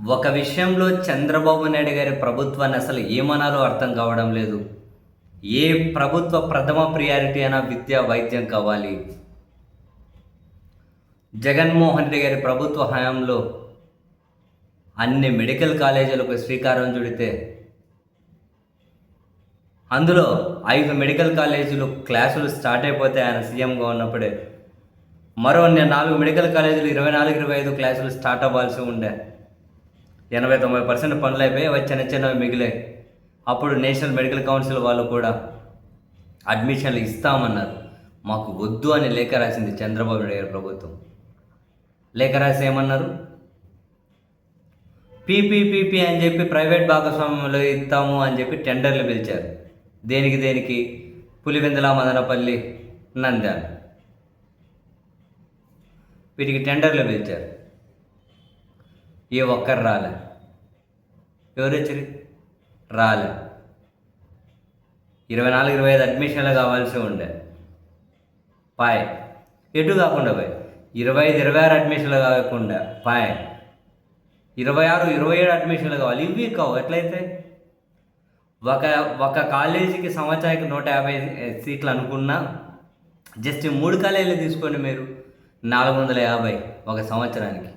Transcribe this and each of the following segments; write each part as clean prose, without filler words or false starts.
ఒక విషయంలో చంద్రబాబు నాయుడు గారి ప్రభుత్వాన్ని అసలు ఏమనాలో అర్థం కావడం లేదు. ఏ ప్రభుత్వ ప్రథమ ప్రియారిటీ అయినా విద్య, వైద్యం కావాలి. జగన్మోహన్ రెడ్డి గారి ప్రభుత్వ హయాంలో అన్ని మెడికల్ కాలేజీలకు శ్రీకారం చుడితే అందులో 5 మెడికల్ కాలేజీలు క్లాసులు స్టార్ట్ అయిపోతే ఆయన సీఎంగా ఉన్నప్పుడే మరో 4 మెడికల్ కాలేజీలు 24-25 క్లాసులు స్టార్ట్ అవ్వాల్సి ఉండే. 80-90% పనులు అయిపోయి అవి చిన్నవి మిగిలాయి. అప్పుడు నేషనల్ మెడికల్ కౌన్సిల్ వాళ్ళు కూడా అడ్మిషన్లు ఇస్తామన్నారు. మాకు వద్దు అని లేఖ రాసింది చంద్రబాబు నాయుడు గారి ప్రభుత్వం. లేఖ రాసి ఏమన్నారు? పీపీపీపీ అని చెప్పి ప్రైవేట్ భాగస్వామ్యంలో ఇస్తాము అని చెప్పి టెండర్లు పిలిచారు. దేనికి? పులివెందుల, మదనపల్లి, నంద్యాల వీటికి టెండర్లు పిలిచారు. ఏ ఒక్కరు రాలే. ఎవరు వచ్చారు? రాలే. 24-25 అడ్మిషన్లు కావాల్సి ఉండే. పాయ్. ఎటు కాకుండా పోయి 25-26 అడ్మిషన్లు కాకుండా పాయ్. 26-27 అడ్మిషన్లు కావాలి. ఇవి కావు. ఎట్లయితే ఒక కాలేజీకి సంవత్సరానికి 150 సీట్లు అనుకున్నా, జస్ట్ 3 కాలేజీలు తీసుకోండి మీరు, 450 ఒక సంవత్సరానికి.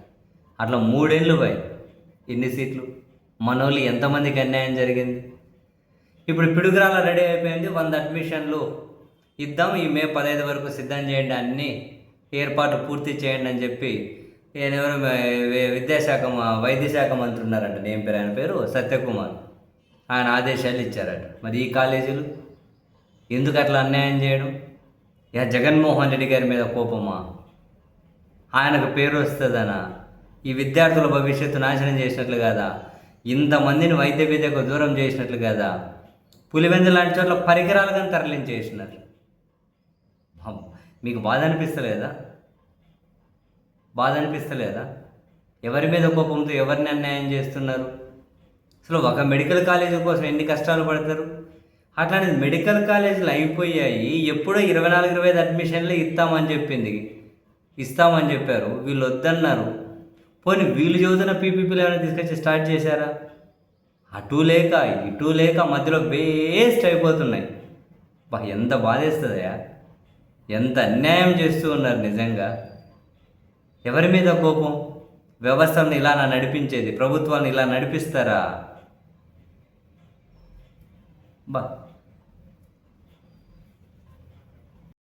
అట్లా 3 ఏళ్ళు పోయి ఎన్ని సీట్లు? మనోళ్ళు ఎంతమందికి అన్యాయం జరిగింది? ఇప్పుడు పిడుగురాల రెడీ అయిపోయింది. 100 అడ్మిషన్లు ఇద్దాం, ఈ మే 15 వరకు సిద్ధం చేయండి, అన్నీ ఏర్పాటు పూర్తి చేయండి అని చెప్పి ఎవరు వైద్య శాఖ మంత్రి ఉన్నారంట, ఆయన పేరు సత్యకుమార్, ఆయన ఆదేశాలు ఇచ్చారట. మరి ఈ కాలేజీలు ఎందుకు అట్లా అన్యాయం చేయడం? జగన్మోహన్ రెడ్డి గారి మీద కోపమా? ఆయనకు పేరు వస్తుందనా? ఈ విద్యార్థుల భవిష్యత్తు నాశనం చేసినట్లు కదా, ఇంతమందిని వైద్య విద్యకు దూరం చేసినట్లు కదా, పులివెందు లాంటి చోట్ల పరికరాలు కానీ తరలించేసినట్లు. మీకు బాధ అనిపిస్తలేదా? ఎవరి మీద కోపంతో ఎవరిని అన్యాయం చేస్తున్నారు? అసలు ఒక మెడికల్ కాలేజీ కోసం ఎన్ని కష్టాలు పడతారు? అట్లాంటిది మెడికల్ కాలేజీలు అయిపోయాయి, ఎప్పుడో 24-25 అడ్మిషన్లు ఇస్తామని చెప్పారు. వీళ్ళు వద్దన్నారు. పోనీ వీళ్ళు చదువుతున్న పీపీపీలు ఏమైనా తీసుకొచ్చి స్టార్ట్ చేశారా? అటు లేక ఇటు లేక మధ్యలో వేస్ట్ అయిపోతున్నాయి. ఎంత బాధేస్తుందయా! ఎంత అన్యాయం చేస్తూ ఉన్నారు నిజంగా. ఎవరి మీద కోపం? వ్యవస్థను ఇలా నడిపించేది ప్రభుత్వాన్ని ఇలా నడిపిస్తారా?